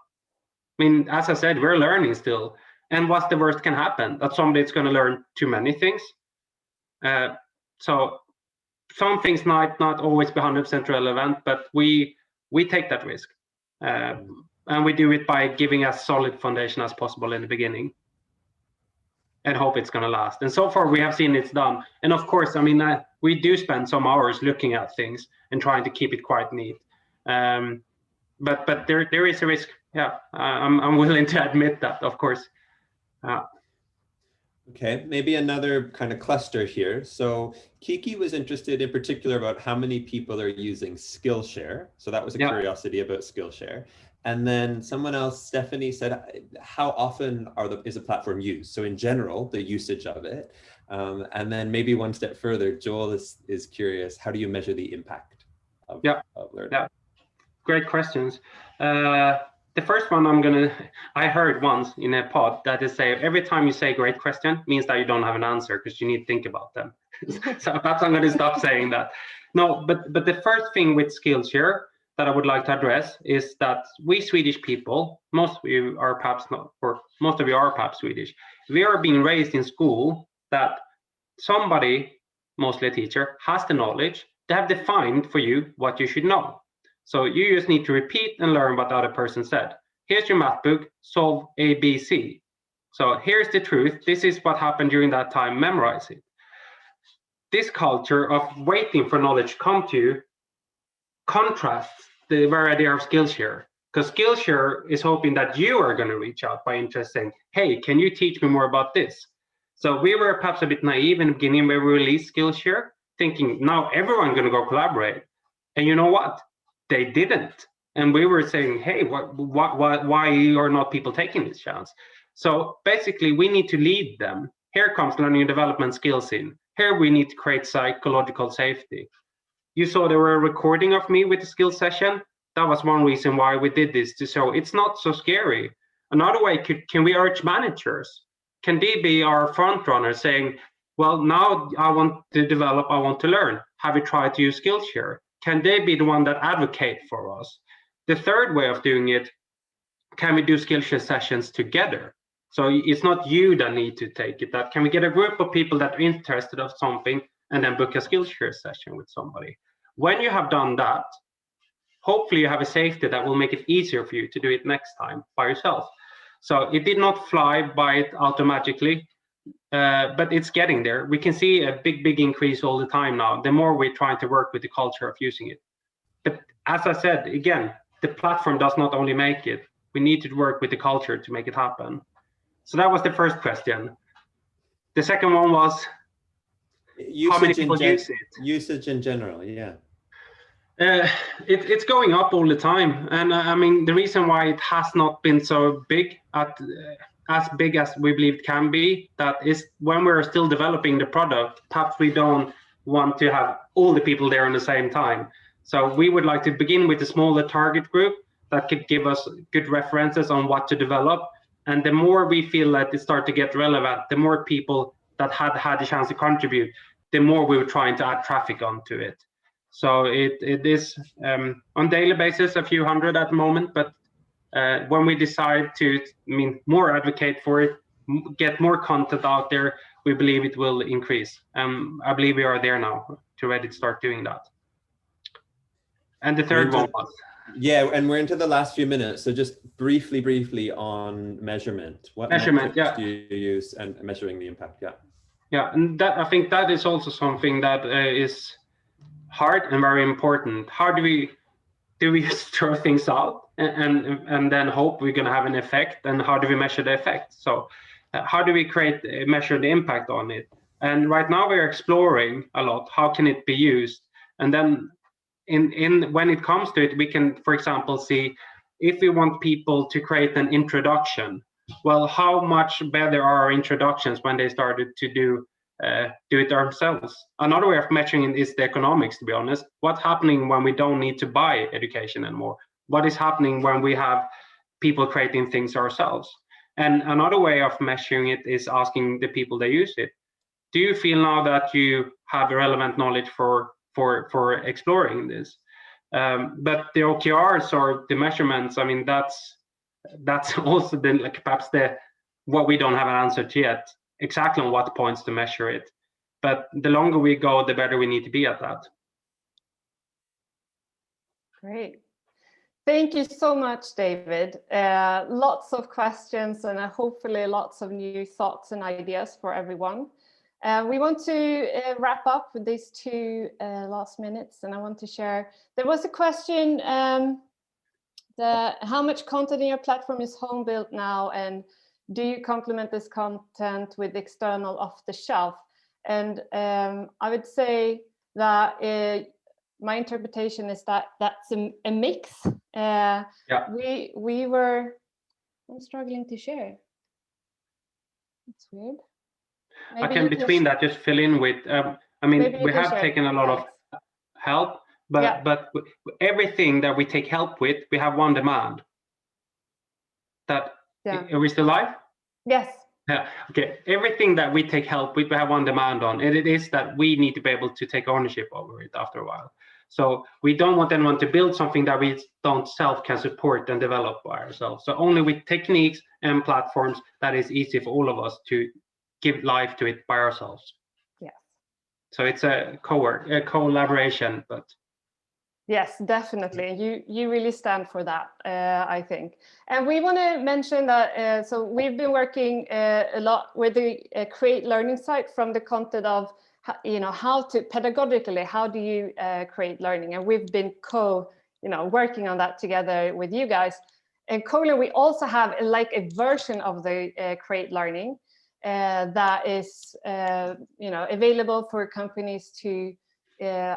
as I said, we're learning still. And what's the worst can happen? That somebody's going to learn too many things. So some things might not always be 100% relevant, but we take that risk. And we do it by giving as solid foundation as possible in the beginning and hope it's going to last. And so far we have seen it's done. And of course, we do spend some hours looking at things and trying to keep it quite neat. But there is a risk. Yeah, I'm willing to admit that, of course. Okay, maybe another kind of cluster here. So Kiki was interested in particular about how many people are using Skillshare. So that was a curiosity about Skillshare. And then someone else, Stephanie, said, how often is a platform used? So in general, the usage of it. And then maybe one step further, Joel is curious, how do you measure the impact of learning? Yeah, great questions. The first one I heard once in a pod that is say, every time you say great question means that you don't have an answer because you need to think about them. So perhaps I'm going to stop saying that. No, but the first thing with Skillshare that I would like to address is that we Swedish people, most of you are perhaps not, or most of you are perhaps Swedish, we are being raised in school that somebody, mostly a teacher, has the knowledge. They have defined for you what you should know. So you just need to repeat and learn what the other person said. Here's your math book, solve A, B, C. So here's the truth. This is what happened during that time, memorize it. This culture of waiting for knowledge to come to you contrasts the very idea of Skillshare. Because Skillshare is hoping that you are going to reach out by interest saying, hey, can you teach me more about this? So we were perhaps a bit naive in the beginning when we released Skillshare, thinking now everyone's going to go collaborate. And you know what? They didn't. And we were saying, hey, why are not people taking this chance? So basically, we need to lead them. Here comes learning and development skills in. Here we need to create psychological safety. You saw there were a recording of me with the skills session. That was one reason why we did this, to show it's not so scary. Another way, can we urge managers? Can they be our front runner saying, well, now I want to develop, I want to learn. Have you tried to use Skillshare? Can they be the one that advocate for us? The third way of doing it, can we do Skillshare sessions together? So it's not you that need to take it. That can we get a group of people that are interested of something and then book a Skillshare session with somebody? When you have done that, hopefully you have a safety that will make it easier for you to do it next time by yourself. So it did not fly by it automatically, but it's getting there. We can see a big increase all the time now, the more we're trying to work with the culture of using it. But as I said, again, the platform does not only make it. We need to work with the culture to make it happen. So that was the first question. The second one was how many people use it. Usage in general, yeah. It's going up all the time, and I mean the reason why it has not been so big as big as we believe it can be, that is when we're still developing the product, perhaps we don't want to have all the people there at the same time. So we would like to begin with a smaller target group that could give us good references on what to develop. And the more we feel that it starts to get relevant, the more people that had the chance to contribute, the more we were trying to add traffic onto it. So it is on daily basis a few hundred at the moment, but when we decide to more advocate for it, get more content out there, we believe it will increase. I believe we are there now to ready to start doing that. And the third one was, yeah, and we're into the last few minutes, so just briefly on measurement. What measurement do you use and measuring the impact? Yeah, and that I think that is also something that is hard and very important. How do we just throw things out and then hope we're going to have an effect? And how do we measure the effect? So how do we measure the impact on it? And right now we're exploring a lot. How can it be used? And then when it comes to it, we can, for example, see if we want people to create an introduction. Well, how much better are our introductions when they started to do it themselves? Another way of measuring it is the economics, to be honest. What's happening when we don't need to buy education anymore? What is happening when we have people creating things ourselves? And another way of measuring it is asking the people that use it, do you feel now that you have relevant knowledge for exploring this? But the OKRs or the measurements, I mean, that's also perhaps what we don't have an answer to yet, exactly on what points to measure it. But the longer we go, the better we need to be at that. Great. Thank you so much, David. Lots of questions and hopefully lots of new thoughts and ideas for everyone. We want to wrap up with these 2 last minutes, and I want to share, there was a question, how much content in your platform is home built now, and do you complement this content with external off the shelf? And I would say that my interpretation is that that's a mix. I'm struggling to share. It's weird. Maybe I can between that just fill in with, I mean, we have taken a lot of help, but everything that we take help with, we have one demand. Are we still live? Yes. Yeah. Okay. Everything that we take help with, we have one demand on, and it is that we need to be able to take ownership over it after a while. So we don't want anyone to build something that we don't can support and develop by ourselves. So only with techniques and platforms that is easy for all of us to give life to it by ourselves. Yes. So it's a collaboration, but. Yes, definitely. You really stand for that, I think. And we want to mention that, so we've been working a lot with the Create Learning site from the content of, how to pedagogically, how do you create learning? And we've been working on that together with you guys. And Colearn, we also have a version of the Create Learning that is, available for companies to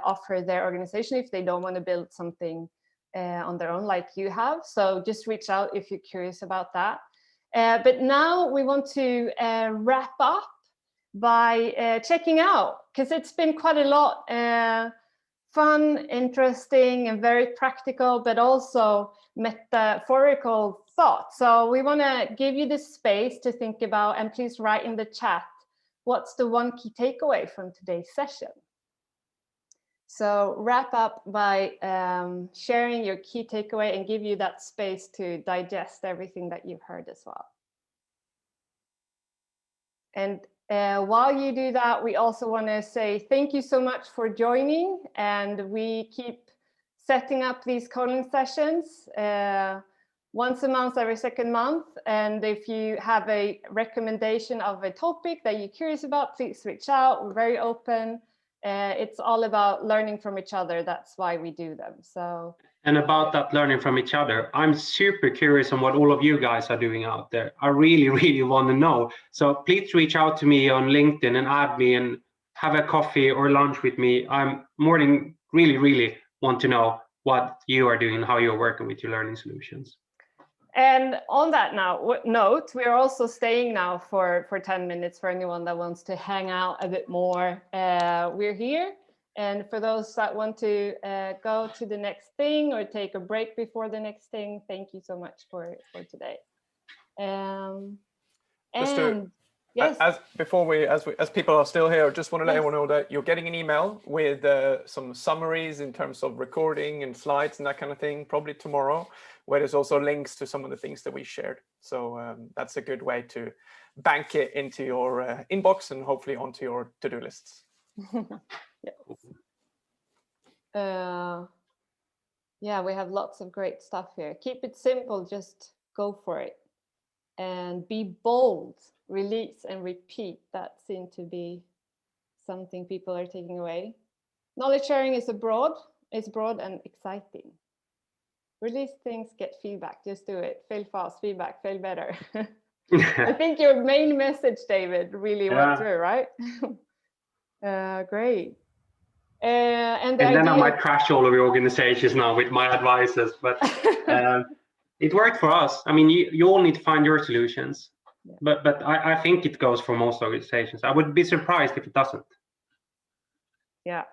offer their organization if they don't want to build something on their own like you have. So just reach out if you're curious about that. But now we want to wrap up by checking out, because it's been quite a lot fun, interesting, and very practical, but also metaphorical thoughts. So we want to give you this space to think about, and please write in the chat, what's the one key takeaway from today's session? So wrap up by sharing your key takeaway and give you that space to digest everything that you've heard as well. And while you do that, we also want to say thank you so much for joining. And we keep setting up these Colearn sessions once a month, every second month. And if you have a recommendation of a topic that you're curious about, please reach out. We're very open. It's all about learning from each other. That's why we do them. So And about that learning from each other, I'm super curious on what all of you guys are doing out there. I really, really want to know. So please reach out to me on LinkedIn and add me and have a coffee or lunch with me. I'm more than really want to know what you are doing, how you're working with your learning solutions. And on that note, we're also staying now for 10 minutes for anyone that wants to hang out a bit more. We're here. And for those that want to go to the next thing or take a break before the next thing, thank you so much for today. Yes. As people are still here, just want to let everyone know that you're getting an email with some summaries in terms of recording and slides and that kind of thing, probably tomorrow, where there's also links to some of the things that we shared. So that's a good way to bank it into your inbox and hopefully onto your to-do lists. Yeah, we have lots of great stuff here. Keep it simple, just go for it. And be bold, release and repeat. That seemed to be something people are taking away. Knowledge sharing is broad and exciting. Release things, get feedback, just do it. Fail fast, feedback, fail better. I think your main message, David, really went through, right? Great. And then I might crash all of your organizations now with my advices, but it worked for us. I mean, you all need to find your solutions, but I think it goes for most organizations. I would be surprised if it doesn't. Yeah.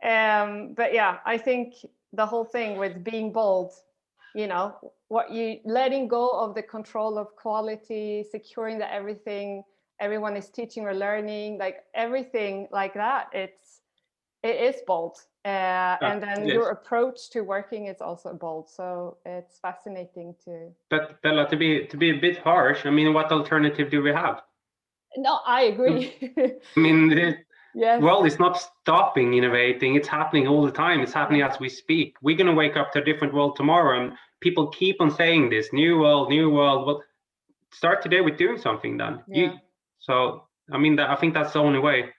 But yeah, I think the whole thing with being bold, you know, letting go of the control of quality, securing that everyone is teaching or learning, like everything like that, it is bold. And then your approach to working is also bold. So it's fascinating to. But Bella, to be a bit harsh, I mean, what alternative do we have? No, I agree. I mean, yes. Well, it's not stopping innovating. It's happening all the time. It's happening as we speak. We're going to wake up to a different world tomorrow, and people keep on saying this: new world, new world. Well, start today with doing something then. Yeah. So, I mean, I think that's the only way.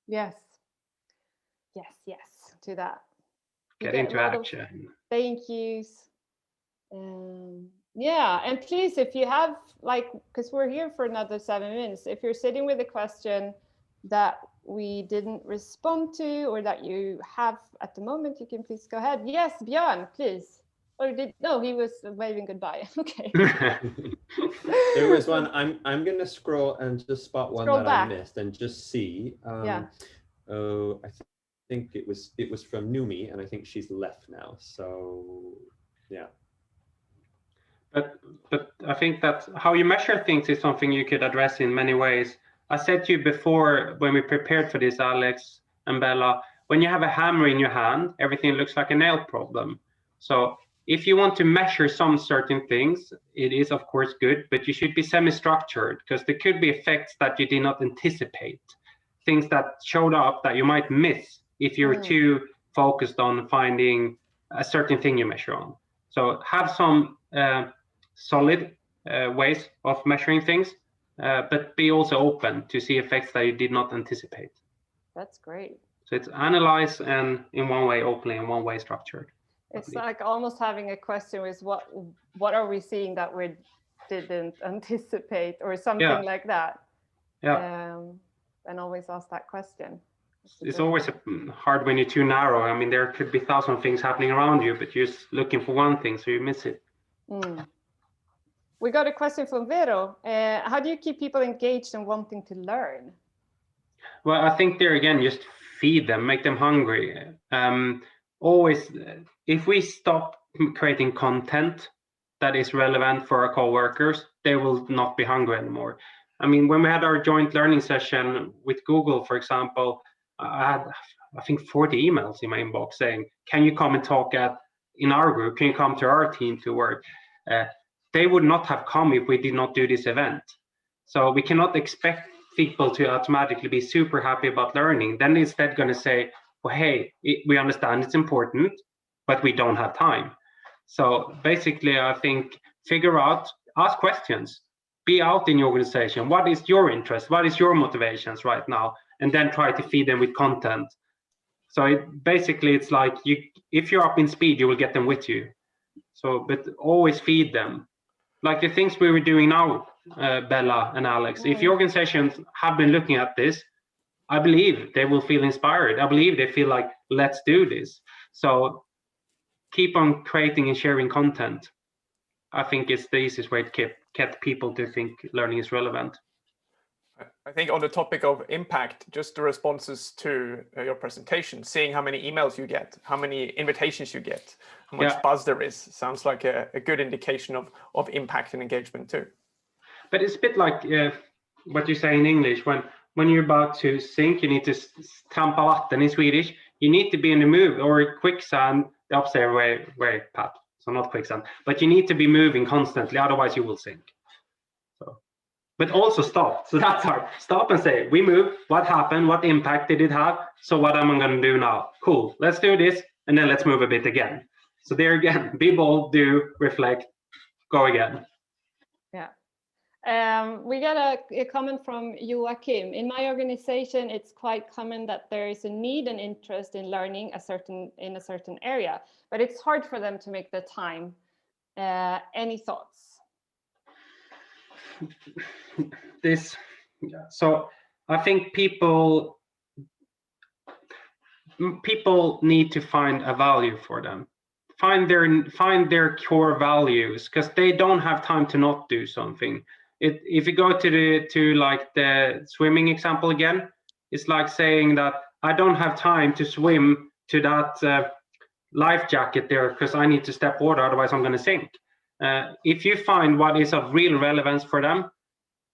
Yes, to that. Get into action. Thank yous. Yeah, and please, if you have, because we're here for another 7 minutes, if you're sitting with a question that we didn't respond to or that you have at the moment, you can please go ahead. Yes, Björn, please. No, he was waving goodbye. Okay. There was one. I'm gonna scroll and just spot one that I missed and just see. Oh, I think it was from Numi, and I think she's left now. So yeah. But I think that how you measure things is something you could address in many ways. I said to you before when we prepared for this, Alex and Bella, when you have a hammer in your hand, everything looks like a nail problem. So if you want to measure some certain things, it is of course good, but you should be semi-structured because there could be effects that you did not anticipate, things that showed up that you might miss if you're too focused on finding a certain thing you measure on. So have some solid ways of measuring things, but be also open to see effects that you did not anticipate. That's great. So it's analyze and in one way openly, in one way structured. It's like almost having a question is what are we seeing that we didn't anticipate or something like that. Yeah. And always ask that question. It's always hard when you're too narrow. I mean, there could be 1,000 things happening around you, but you're just looking for one thing, so you miss it. We got a question from Vero. How do you keep people engaged and wanting to learn? Well, I think there again, just feed them, make them hungry. Always, if we stop creating content that is relevant for our co-workers, they will not be hungry anymore. I mean, when we had our joint learning session with Google, for example, I had, I think, 40 emails in my inbox saying, can you come and talk in our group? Can you come to our team to work? They would not have come if we did not do this event. So we cannot expect people to automatically be super happy about learning. Then instead going to say, well, hey, we understand it's important, but we don't have time. So basically, I think ask questions. Be out in your organization. What is your interest? What is your motivations right now? And then try to feed them with content. So basically it's like if you're up in speed, you will get them with you. So, but always feed them. Like the things we were doing now, Bella and Alex, if your organizations have been looking at this, I believe they will feel inspired. I believe they feel like, let's do this. So keep on creating and sharing content. I think it's the easiest way to get people to think learning is relevant. I think on the topic of impact, just the responses to your presentation, seeing how many emails you get, how many invitations you get, how much buzz there is, sounds like a good indication of impact and engagement too. But it's a bit like what you say in English, when you're about to sink, you need to trampa vatten in Swedish. You need to be in the move, or quicksand, the opposite way, Pat. So not quicksand, but you need to be moving constantly, otherwise you will sink. So, but also stop. So that's hard. Stop and say, we move. What happened? What impact did it have? So what am I going to do now? Cool. Let's do this, and then let's move a bit again. So there again, be bold, do, reflect, go again. Yeah. We got a comment from Joachim. In my organization, it's quite common that there is a need and interest in learning in a certain area, but it's hard for them to make the time. Any thoughts? So I think people need to find a value for them. Find their core values, because they don't have time to not do something. If you go to like the swimming example again, it's like saying that I don't have time to swim to that life jacket there because I need to step water, otherwise I'm going to sink. If you find what is of real relevance for them,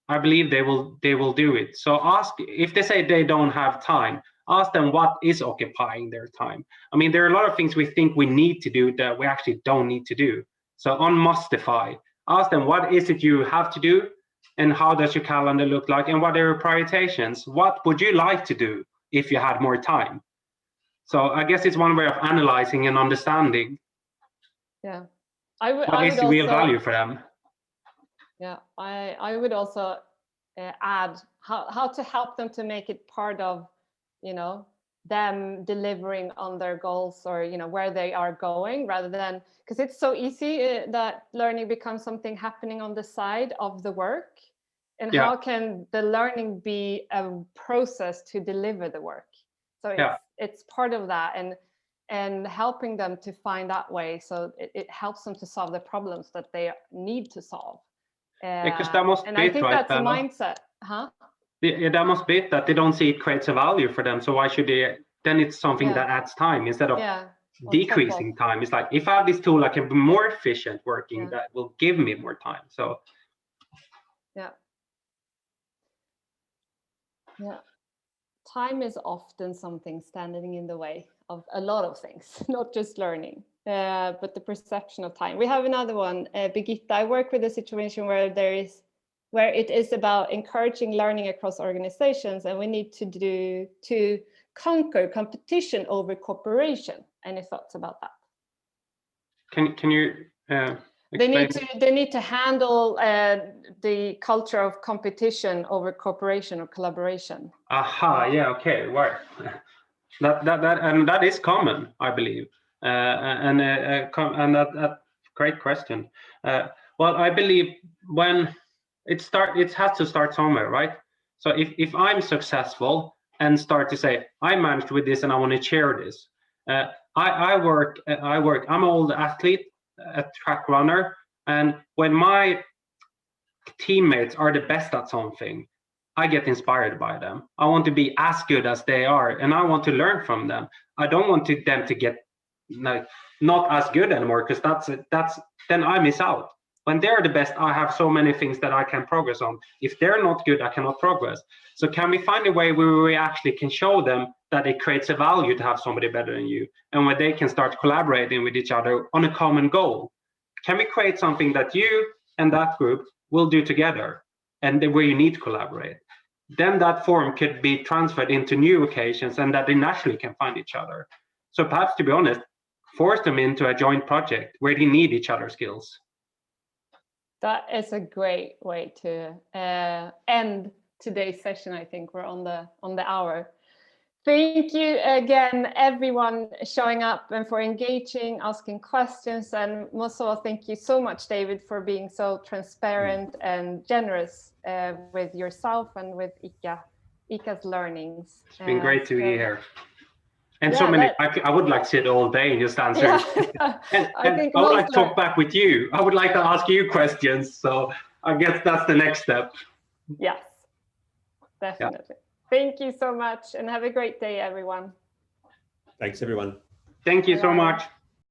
I believe they will do it. So ask, if they say they don't have time, ask them what is occupying their time. I mean, there are a lot of things we think we need to do that we actually don't need to do. So unmustify. Ask them, what is it you have to do, and how does your calendar look like, and what are your prioritizations? What would you like to do if you had more time? So I guess it's one way of analyzing and understanding. Yeah, what is the real value for them? Yeah, I would also add how to help them to make it part of, them delivering on their goals, or where they are going, rather than, because it's so easy that learning becomes something happening on the side of the work, and how can the learning be a process to deliver the work? So it's part of that, and helping them to find that way, so it helps them to solve the problems that they need to solve. Because that must and be I think right, that's a mindset, huh? Yeah, that must be it, that they don't see it creates a value for them. So why should they? Then it's something that adds time instead of decreasing time. It's like, if I have this tool, I can be more efficient working. That will give me more time. So yeah, time is often something standing in the way of a lot of things, not just learning, but the perception of time. We have another one, Birgitta. I work with a situation where it is about encouraging learning across organizations, and we need to conquer competition over cooperation. Any thoughts about that? Can you explain? They need to handle the culture of competition over cooperation or collaboration. Aha, yeah, okay, right. That is common, I believe, and that great question. Well, I believe when it has to start somewhere, right? So if I'm successful and start to say, I managed with this and I want to share this. I'm an old athlete, a track runner, and when my teammates are the best at something, I get inspired by them. I want to be as good as they are, and I want to learn from them. I don't want them to get like not as good anymore, because that's then I miss out. When they're the best, I have so many things that I can progress on. If they're not good, I cannot progress. So can we find a way where we actually can show them that it creates a value to have somebody better than you, and where they can start collaborating with each other on a common goal? Can we create something that you and that group will do together, and where you need to collaborate? Then that form could be transferred into new occasions, and that they naturally can find each other. So perhaps, to be honest, force them into a joint project where they need each other's skills. That is a great way to end today's session. I think we're on the hour. Thank you again, everyone showing up and for engaging, asking questions, and most of all, thank you so much, David, for being so transparent and generous with yourself and with ICA's learnings. It's been great to be here. And yeah, so many, I would like to sit all day and just answer. Yeah. and I think I would like to talk back with you. I would like to ask you questions. So I guess that's the next step. Yes, definitely. Yeah. Thank you so much and have a great day, everyone. Thanks, everyone. Thank you so much.